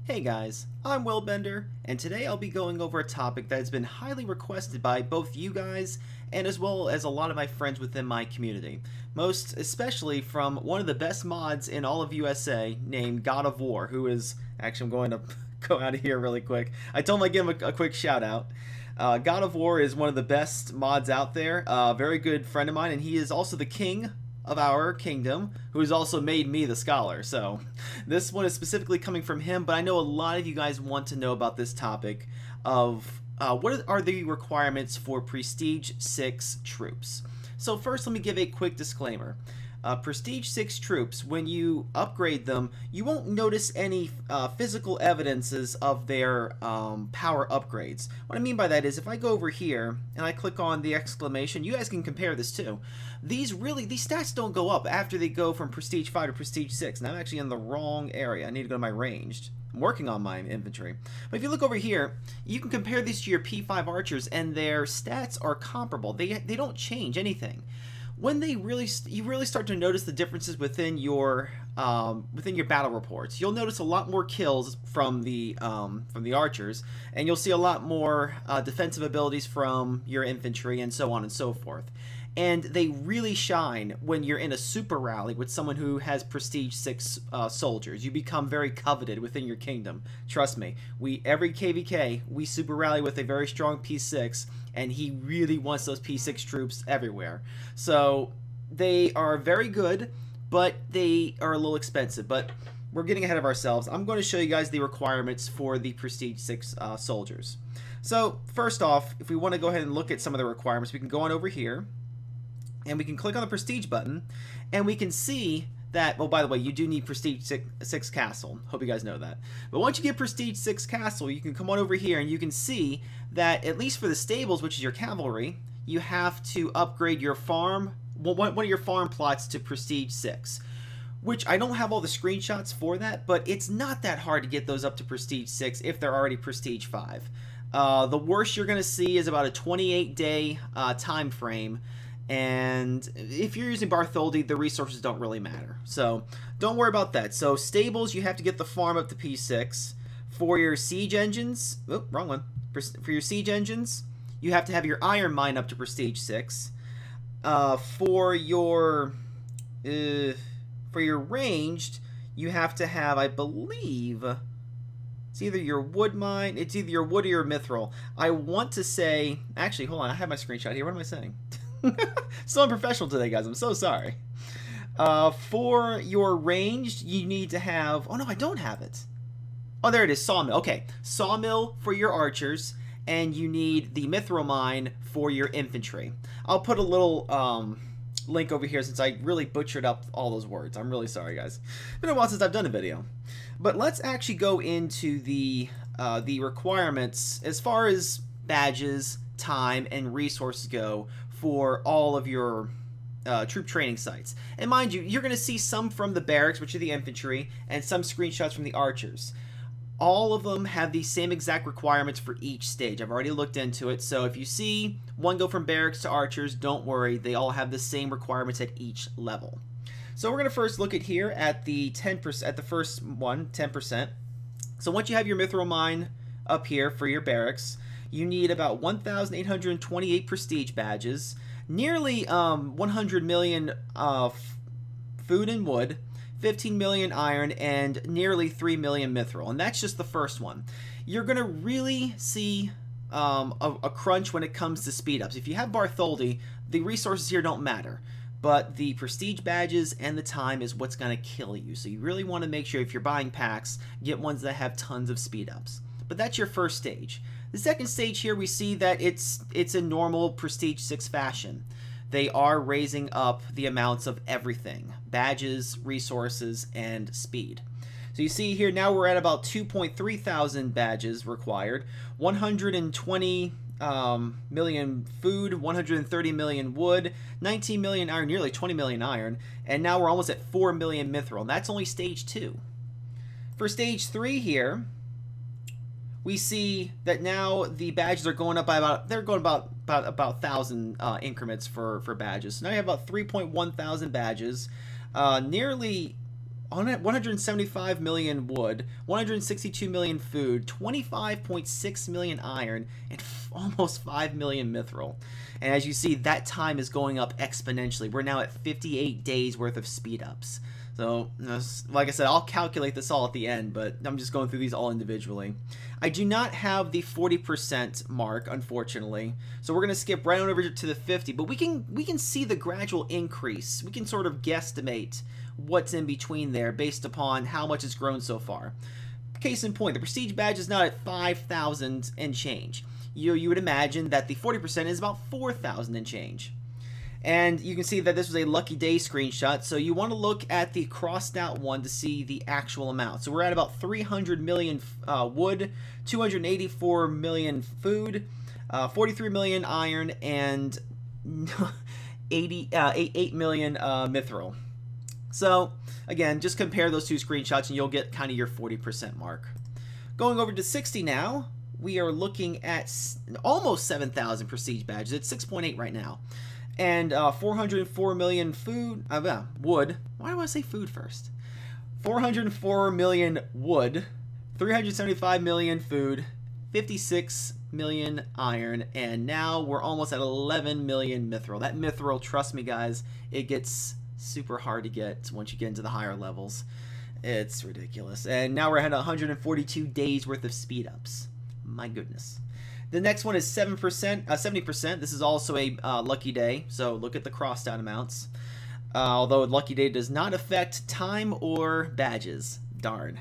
Hey guys, I'm Willbender, and today I'll be going over a topic that has been highly requested by both you guys and as well as a lot of my friends within my community. Most especially from one of the best mods in all of USA named God of War, who is, actually I'm going to go out of here really quick. I told him I'd give him a quick shout out. God of War is one of the best mods out there, a very good friend of mine, and he is also the king of our kingdom, who has also made me the scholar. So this one is specifically coming from him, but I know a lot of you guys want to know about this topic of what are the requirements for Prestige 6 troops. So first, let me give a quick disclaimer. Prestige 6 troops, when you upgrade them, you won't notice any physical evidences of their power upgrades. What I mean by that is if I go over here and I click on the exclamation, you guys can compare this too. These stats don't go up after they go from Prestige 5 to Prestige 6. And I'm actually in the wrong area. I need to go to my ranged. I'm working on my infantry. But if you look over here, you can compare these to your P5 archers, and their stats are comparable. They don't change anything. When you really start to notice the differences within your battle reports, you'll notice a lot more kills from the archers, and you'll see a lot more defensive abilities from your infantry, and so on and so forth. And they really shine when you're in a super rally with someone who has Prestige 6 soldiers. You become very coveted within your kingdom. Trust me, every KVK, we super rally with a very strong P6, and he really wants those P6 troops everywhere. So they are very good, but they are a little expensive. But we're getting ahead of ourselves. I'm going to show you guys the requirements for the Prestige 6 soldiers. So first off, if we want to go ahead and look at some of the requirements, we can go on over here, and we can click on the Prestige button, and we can see that, well, by the way, you do need Prestige 6 Castle. Hope you guys know that. But once you get Prestige 6 Castle, you can come on over here, and you can see that, at least for the stables, which is your cavalry, you have to upgrade your farm, one of your farm plots to Prestige 6. Which, I don't have all the screenshots for that, but it's not that hard to get those up to Prestige 6 if they're already Prestige 5. The worst you're going to see is about a 28-day time frame. And if you're using Bartholdi, the resources don't really matter. So don't worry about that. So stables, you have to get the farm up to P6. For your siege engines, oh, wrong one. For your siege engines, you have to have your iron mine up to Prestige 6. For your ranged, you have to have, I believe, it's either your wood mine, it's either your wood or your mithril. I want to say, actually, hold on, I have my screenshot here. What am I saying? So unprofessional today, guys. I'm so sorry. For your ranged, you need to have... Oh, no, I don't have it. Oh, there it is. Sawmill. Okay. Sawmill for your archers, and you need the mithril mine for your infantry. I'll put a little link over here since I really butchered up all those words. I'm really sorry, guys. It's been a while since I've done a video. But let's actually go into the requirements as far as badges, time, and resources go for all of your troop training sites. And mind you, you're going to see some from the barracks, which are the infantry, and some screenshots from the archers. All of them have the same exact requirements for each stage. I've already looked into it, so if you see one go from barracks to archers, don't worry, they all have the same requirements at each level. So we're going to first look at here at the 10%, at the first one, 10%. So once you have your mithril mine up here for your barracks, you need about 1,828 prestige badges, nearly 100 million food and wood, 15 million iron, and nearly 3 million mithril. And that's just the first one. You're going to really see a crunch when it comes to speed ups. If you have Bartholdi, the resources here don't matter. But the prestige badges and the time is what's going to kill you. So you really want to make sure if you're buying packs, get ones that have tons of speed ups. But that's your first stage. The second stage here, we see that it's in normal Prestige 6 fashion. They are raising up the amounts of everything. Badges, resources, and speed. So you see here, now we're at about 2.3 thousand badges required. 120 million food, 130 million wood, 19 million iron, nearly 20 million iron. And now we're almost at 4 million mithril. And that's only stage 2. For stage 3 here, we see that now the badges are going up by about 1,000 increments for badges. So now you have about 3.1 thousand badges, nearly 175 million wood, 162 million food, 25.6 million iron, and almost 5 million mithril. And as you see, that time is going up exponentially. We're now at 58 days worth of speed ups. So, like I said, I'll calculate this all at the end, but I'm just going through these all individually. I do not have the 40% mark, unfortunately, so we're going to skip right on over to the 50, but we can see the gradual increase. We can sort of guesstimate what's in between there based upon how much it's grown so far. Case in point, the prestige badge is now at 5,000 and change. You would imagine that the 40% is about 4,000 and change. And you can see that this was a lucky day screenshot, so you want to look at the crossed out one to see the actual amount. So we're at about 300 million wood, 284 million food, 43 million iron, and 8 million mithril. So again, just compare those two screenshots and you'll get kind of your 40% mark. Going over to 60 now, we are looking at almost 7,000 prestige badges. It's 6.8 right now. And 404 million wood. Why do I say food first? 404 million wood, 375 million food, 56 million iron, and now we're almost at 11 million mithril. That mithril, trust me guys, it gets super hard to get once you get into the higher levels. It's ridiculous. And now we're at 142 days worth of speed ups. My goodness. The next one is 70%. This is also a lucky day, so look at the crossed out amounts. Although lucky day does not affect time or badges. Darn.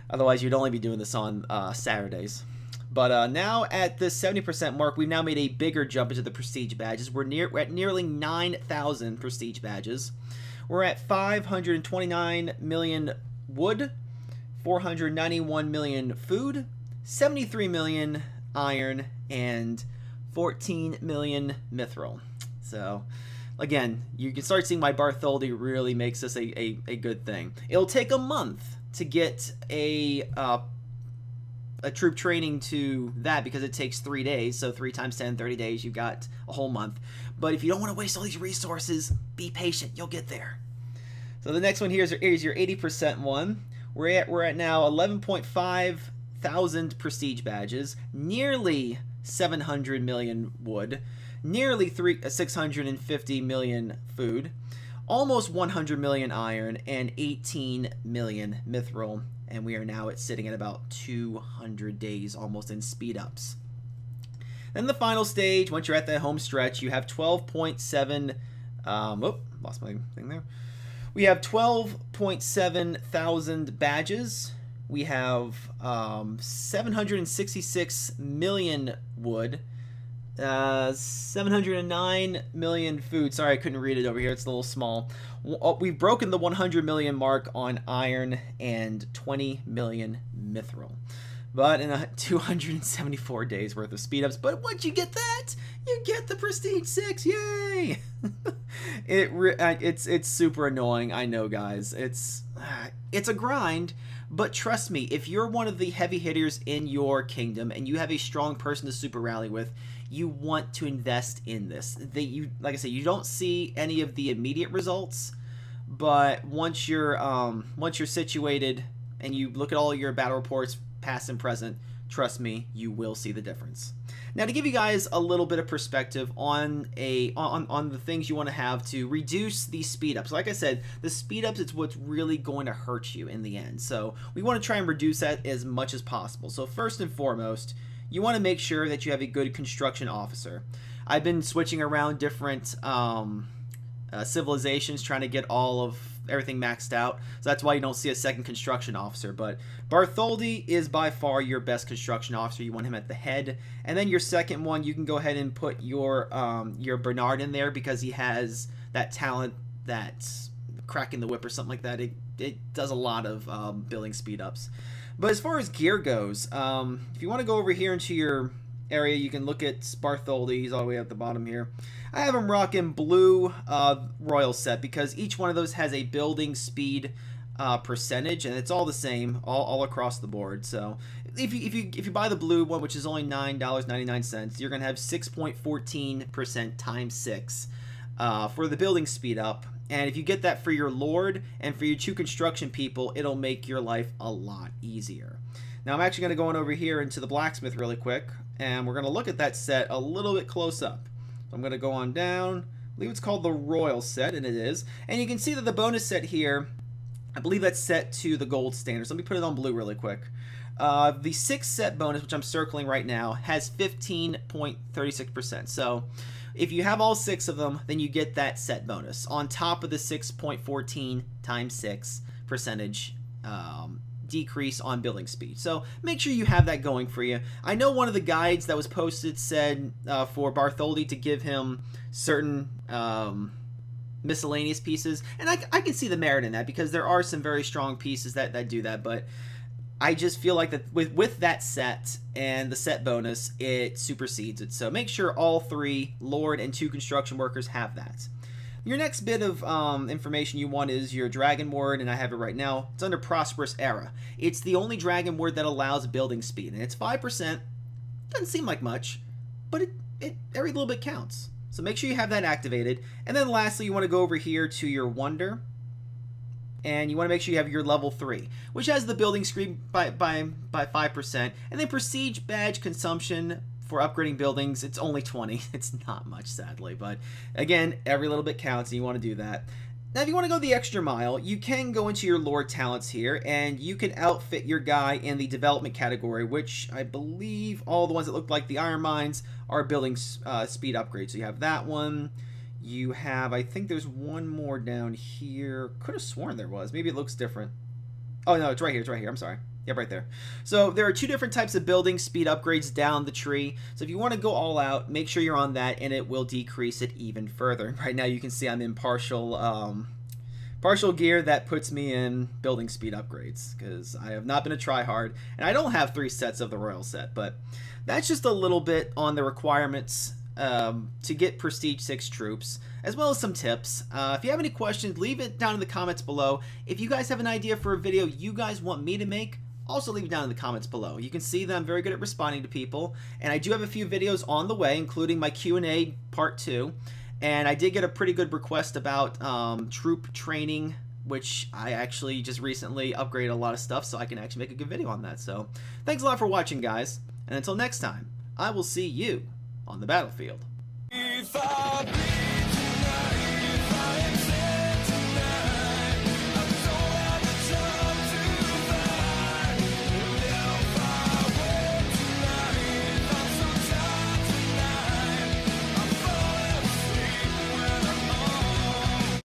Otherwise, you'd only be doing this on Saturdays. But now at the 70% mark, we've now made a bigger jump into the prestige badges. We're at nearly 9,000 prestige badges. We're at 529 million wood, 491 million food, 73 million iron, and 14 million mithril. So again, you can start seeing why Bartholdi really makes this a good thing. It'll take a month to get a troop training to that because it takes 3 days. So 3 times 10, 30 days, you've got a whole month. But if you don't want to waste all these resources, be patient, you'll get there. So the next one here is your 80% one. We're at now 11.5 thousand prestige badges, nearly 700 million wood, nearly 650 million food, almost 100 million iron, and 18 million mithril. And we are now sitting at about 200 days almost in speed ups. Then the final stage, once you're at that home stretch, you have 12.7 lost my thing there. We have 12.7 thousand badges. We have 766 million wood, 709 million food. Sorry, I couldn't read it over here. It's a little small. We've broken the 100 million mark on iron and 20 million mithril. But in 274 days worth of speed ups. But once you get that, you get the Prestige 6. Yay! It's super annoying. I know, guys. It's a grind. But trust me, if you're one of the heavy hitters in your kingdom and you have a strong person to super rally with, you want to invest in this. Like I said, you don't see any of the immediate results, but once you're situated and you look at all your battle reports, past and present, trust me, you will see the difference. Now, to give you guys a little bit of perspective on the things you want to have to reduce these speed ups. Like I said, the speed ups is what's really going to hurt you in the end. So we want to try and reduce that as much as possible. So first and foremost, you want to make sure that you have a good construction officer. I've been switching around different civilizations trying to get everything maxed out, so that's why you don't see a second construction officer. But Bartholdi is by far your best construction officer. You want him at the head, and then your second one, you can go ahead and put your Bernard in there because he has that talent, that's cracking the whip or something like that. It does a lot of building speed ups. But as far as gear goes, if you want to go over here into your area, you can look at Bartholdi. He's all the way at the bottom here. I have him rocking blue royal set because each one of those has a building speed percentage, and it's all the same all across the board. So if you buy the blue one, which is only $9.99, you're gonna have 6.14% times 6 for the building speed up, And if you get that for your Lord and for your 2 construction people, it'll make your life a lot easier. Now I'm actually going to go on over here into the Blacksmith really quick, and we're going to look at that set a little bit close up. So I'm going to go on down. I believe it's called the Royal set, and it is. And you can see that the bonus set here, I believe that's set to the gold standard. So let me put it on blue really quick. The 6 set bonus, which I'm circling right now, has 15.36%. So if you have all 6 of them, then you get that set bonus on top of the 6.14 times 6 percentage decrease on building speed. So make sure you have that going for you. I know one of the guides that was posted said for Bartholdi to give him certain miscellaneous pieces, and I can see the merit in that because there are some very strong pieces that do that, but I just feel like that with that set and the set bonus, it supersedes it. So make sure all 3 Lord and 2 construction workers have that. Your next bit of information you want is your dragon word, and I have it right now. It's under Prosperous Era. It's the only dragon word that allows building speed, and it's 5%. Doesn't seem like much, but every little bit counts. So make sure you have that activated. And then lastly, you want to go over here to your wonder, and you want to make sure you have your level 3, which has the building speed by 5%, and then prestige badge consumption for upgrading buildings, it's only 20. It's not much, sadly, but again, every little bit counts, and you want to do that. Now, if you want to go the extra mile, you can go into your Lord talents here, and you can outfit your guy in the development category, which I believe all the ones that look like the iron mines are building speed upgrades. So you have that one. You have, I think there's one more down here. Could have sworn there was. Maybe it looks different. Oh, no, it's right here. It's right here. I'm sorry. Yep, right there. So there are 2 different types of building speed upgrades down the tree. So if you want to go all out, make sure you're on that, and it will decrease it even further. Right now you can see I'm in partial gear. That puts me in building speed upgrades because I have not been a tryhard, and I don't have 3 sets of the Royal set, but that's just a little bit on the requirements to get Prestige 6 troops, as well as some tips. If you have any questions, leave it down in the comments below. If you guys have an idea for a video you guys want me to make, also leave it down in the comments below. You can see that I'm very good at responding to people, and I do have a few videos on the way, including my Q&A part 2, and I did get a pretty good request about troop training, which I actually just recently upgraded a lot of stuff, so I can actually make a good video on that. So thanks a lot for watching, guys, and until next time, I will see you on the battlefield.